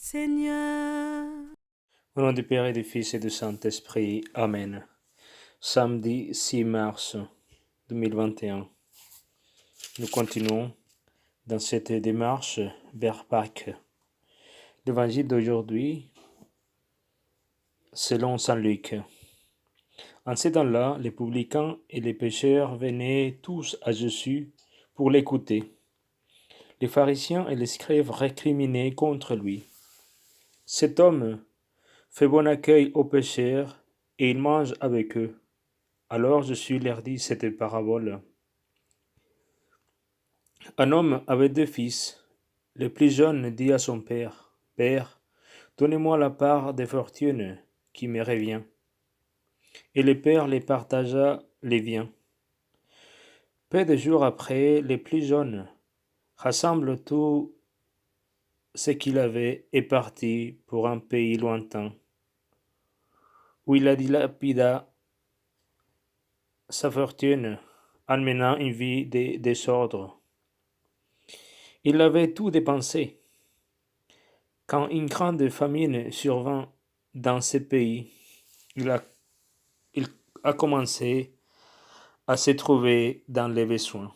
Seigneur. Au nom du Père et du Fils et du Saint-Esprit. Amen. Samedi 6 mars 2021. Nous continuons dans cette démarche vers Pâques. L'évangile d'aujourd'hui, selon Saint Luc. En ces temps-là, les publicains et les pécheurs venaient tous à Jésus pour l'écouter. Les pharisiens et les scribes récriminaient contre lui. Cet homme fait bon accueil aux pécheurs et il mange avec eux. Alors Jésus leur dit cette parabole. Un homme avait deux fils. Le plus jeune dit à son père, Père, donnez-moi la part des fortunes qui me revient. Et le père les partagea les biens. Peu de jours après, le plus jeune rassemble tout ce qu'il avait et partit pour un pays lointain, où il a dilapida sa fortune en menant une vie de désordre. Il avait tout dépensé. Quand une grande famine survint dans ce pays, il a commencé à se trouver dans les besoins.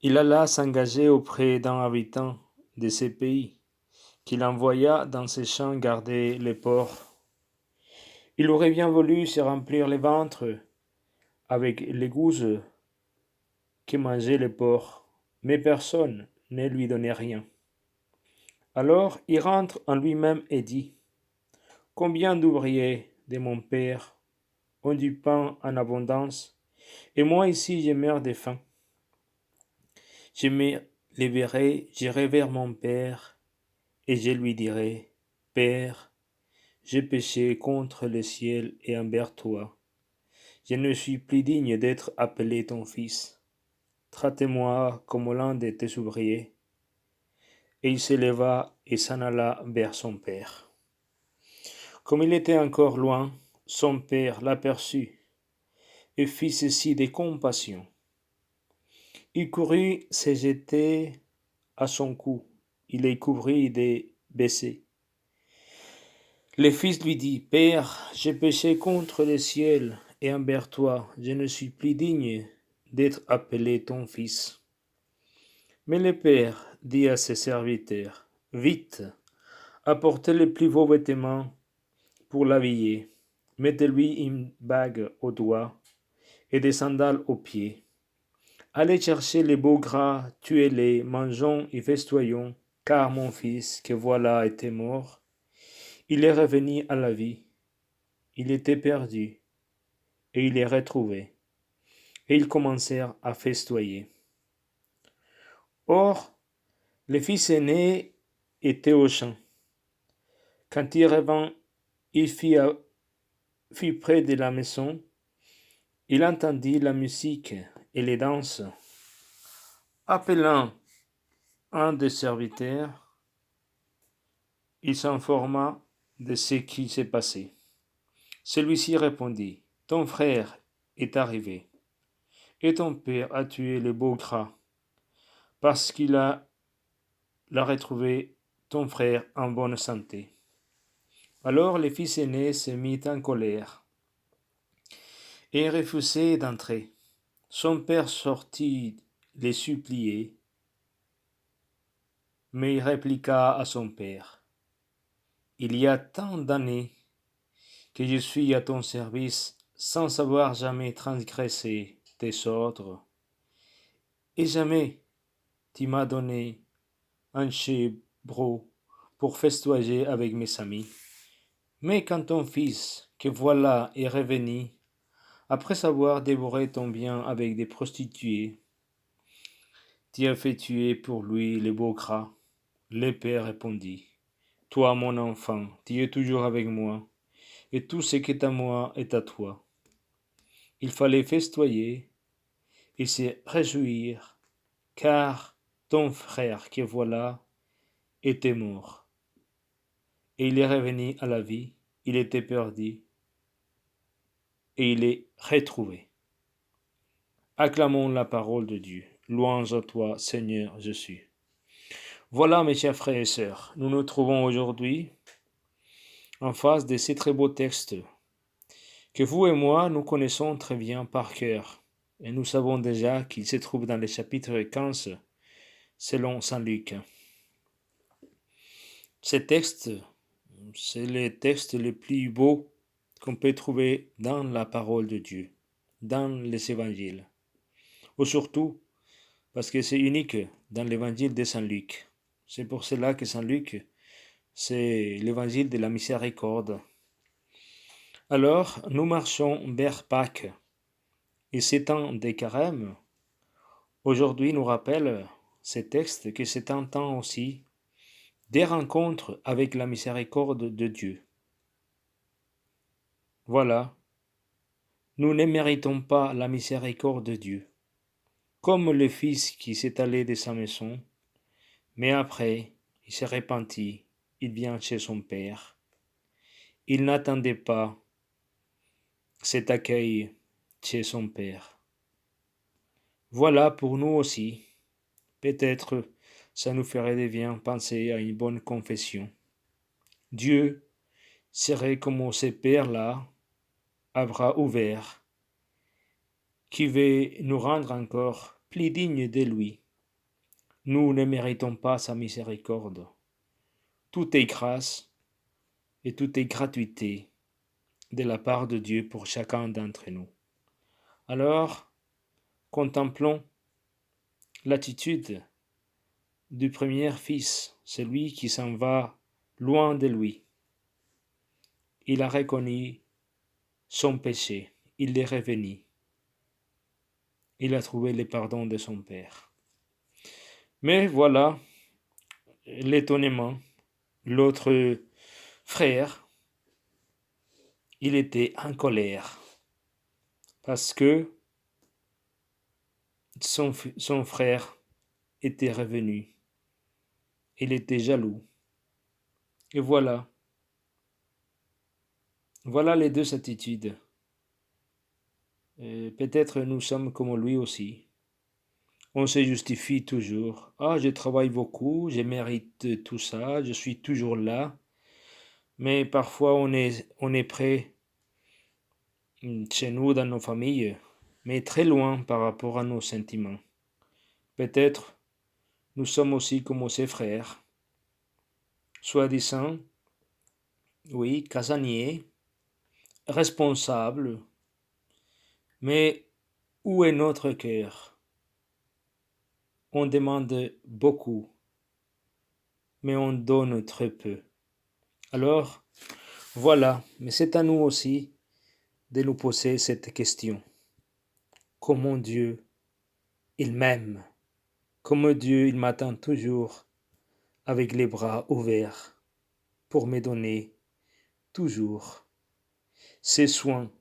Il alla s'engager auprès d'un habitant de ce pays, qu'il envoya dans ses champs garder les porcs. Il aurait bien voulu se remplir le ventre avec les gousses que mangeaient les porcs, mais personne ne lui donnait rien. Alors il rentre en lui-même et dit, Combien d'ouvriers de mon père ont du pain en abondance, et moi ici je meurs de faim. Je me lèverai, j'irai vers mon père, et je lui dirai, Père, j'ai péché contre le ciel et envers toi. Je ne suis plus digne d'être appelé ton fils. Traite-moi comme l'un de tes ouvriers. Et il se leva et s'en alla vers son père. Comme il était encore loin, son père l'aperçut et fit ceci de compassion. Il courut se jeter à son cou. Il les couvrit de baisers. Le fils lui dit, Père, j'ai péché contre le ciel et envers toi. Je ne suis plus digne d'être appelé ton fils. Mais le père dit à ses serviteurs, Vite, apportez les plus beaux vêtements pour l'habiller. Mettez-lui une bague au doigt et des sandales aux pieds. Allez chercher les beaux gras, tuez-les, mangeons et festoyons, car mon fils, que voilà, était mort. Il est revenu à la vie. Il était perdu, et il est retrouvé. Et ils commencèrent à festoyer. Or, le fils aîné était au champ. Quand il revint, il fut près de la maison. Il entendit la musique et les danses. Appelant un des serviteurs, il s'informa de ce qui s'est passé. Celui-ci répondit, Ton frère est arrivé, et ton père a tué le beau gras, parce l'a retrouvé ton frère en bonne santé. Alors le fils aîné se mit en colère et refusait d'entrer. Son père sortit les supplier, mais il répliqua à son père, Il y a tant d'années que je suis à ton service sans avoir jamais transgressé tes ordres, et jamais tu m'as donné un chevreau pour festoyer avec mes amis. Mais quand ton fils, que voilà, est revenu, après avoir dévoré ton bien avec des prostituées, tu as fait tuer pour lui les beaux gras. Le père répondit, Toi, mon enfant, tu es toujours avec moi, et tout ce qui est à moi est à toi. Il fallait festoyer et se réjouir, car ton frère que voilà était mort, et il est revenu à la vie, il était perdu, et il est retrouvé. Acclamons la parole de Dieu. Louange à toi, Seigneur Jésus. Voilà, mes chers frères et sœurs, nous nous trouvons aujourd'hui en face de ces très beaux textes que vous et moi, nous connaissons très bien par cœur. Et nous savons déjà qu'ils se trouvent dans le chapitre 15 selon Saint Luc. Ces textes, c'est les textes les plus beaux qu'on peut trouver dans la parole de Dieu, dans les évangiles. Ou surtout, parce que c'est unique dans l'évangile de Saint Luc. C'est pour cela que Saint Luc, c'est l'évangile de la miséricorde. Alors, nous marchons vers Pâques, et ces temps de carême, aujourd'hui nous rappelle ces textes que c'est un temps aussi des rencontres avec la miséricorde de Dieu. Voilà, nous ne méritons pas la miséricorde de Dieu, comme le fils qui s'est allé de sa maison, mais après, il s'est repenti, il vient chez son père. Il n'attendait pas cet accueil chez son père. Voilà pour nous aussi. Peut-être ça nous ferait de bien penser à une bonne confession. Dieu serait comme ce père-là, à bras ouverts, qui veut nous rendre encore plus dignes de lui. Nous ne méritons pas sa miséricorde. Tout est grâce et tout est gratuité de la part de Dieu pour chacun d'entre nous. Alors, contemplons l'attitude du premier fils, celui qui s'en va loin de lui. Il a reconnu son péché, il est revenu. Il a trouvé le pardon de son père. Mais voilà l'étonnement. L'autre frère, il était en colère parce que son frère était revenu. Il était jaloux. Et voilà les deux attitudes. Peut-être nous sommes comme lui aussi. On se justifie toujours. Ah, je travaille beaucoup, je mérite tout ça, je suis toujours là. Mais parfois on est prêt chez nous, dans nos familles, mais très loin par rapport à nos sentiments. Peut-être nous sommes aussi comme ses frères, soi-disant, oui, casaniers, responsables, mais où est notre cœur? On demande beaucoup, mais on donne très peu. Alors, voilà, mais c'est à nous aussi de nous poser cette question. Comment Dieu, il m'aime? Comment Dieu, il m'attend toujours avec les bras ouverts pour me donner toujours ces soins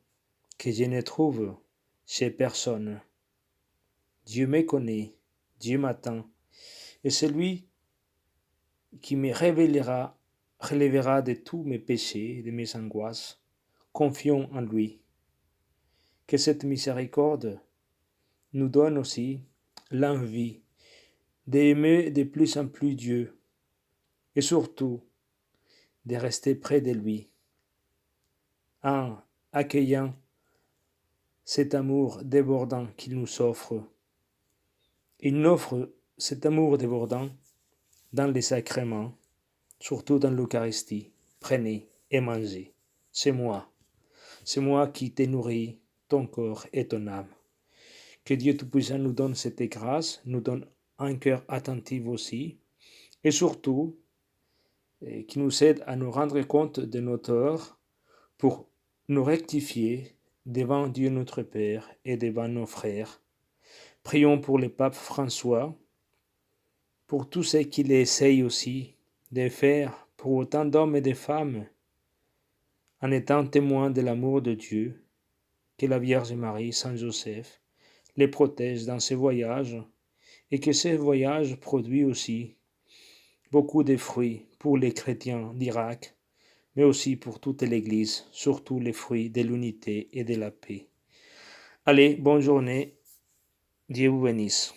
que je ne trouve chez personne. Dieu me connaît, Dieu m'attend, et c'est lui qui me relèvera de tous mes péchés, de mes angoisses. Confions en lui. Que cette miséricorde nous donne aussi l'envie d'aimer de plus en plus Dieu et surtout de rester près de lui en accueillant cet amour débordant qu'il nous offre. Il nous offre cet amour débordant dans les sacrements, surtout dans l'Eucharistie. Prenez et mangez. C'est moi. C'est moi qui te nourris, ton corps et ton âme. Que Dieu Tout-Puissant nous donne cette grâce, nous donne un cœur attentif aussi, et surtout, qui nous aide à nous rendre compte de nos torts pour nous rectifier devant Dieu notre Père et devant nos frères. Prions pour le pape François, pour tous ceux qu'il essaye aussi de faire pour autant d'hommes et de femmes, en étant témoins de l'amour de Dieu, que la Vierge Marie, Saint Joseph, les protège dans ces voyages, et que ces voyages produisent aussi beaucoup de fruits pour les chrétiens d'Irak, mais aussi pour toute l'Église, surtout les fruits de l'unité et de la paix. Allez, bonne journée, Dieu vous bénisse.